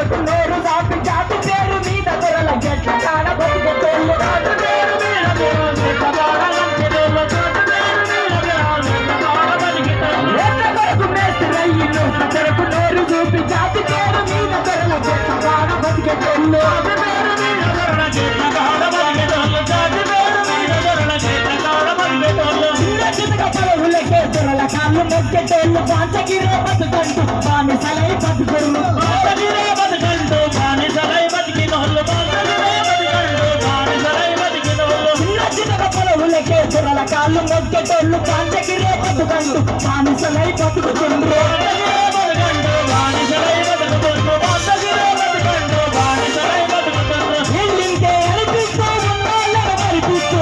కొరకు నోరు దాపి జాతి పేరు మీద దొరల గెట్ల కాడ బతికేటోళ్ళు జాతి పేరు మీద కొరకు మేస్త్రి రయ్యిలు కొరకు నోరు చూపి జాతి పేరు మీద దొరల గెట్ల కాడ బతికేటోళ్ళు కాళ్ళు మొక్కేటోళ్ళు బాంచగిరే బతుకంటూ బానిసలై బతుకులు బాంచగిరే బతుకంటూ బానిసలై బతికినోళ్ళు చిన్న చిన్న పొలవులకే దొరల కాళ్ళు మొక్కేటోళ్ళు బాంచగిరే బతుకంటూ బానిసలై బతుకుతుండ్రు వీళ్ళింటే అనిపిస్తూ ఉన్నోళ్ళను మరిపిస్తూ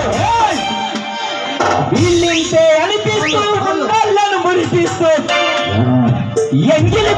వీళ్ళింటే అనిపిస్తూ ఉన్నోళ్ళను మురిపిస్తూ ఎంగిలి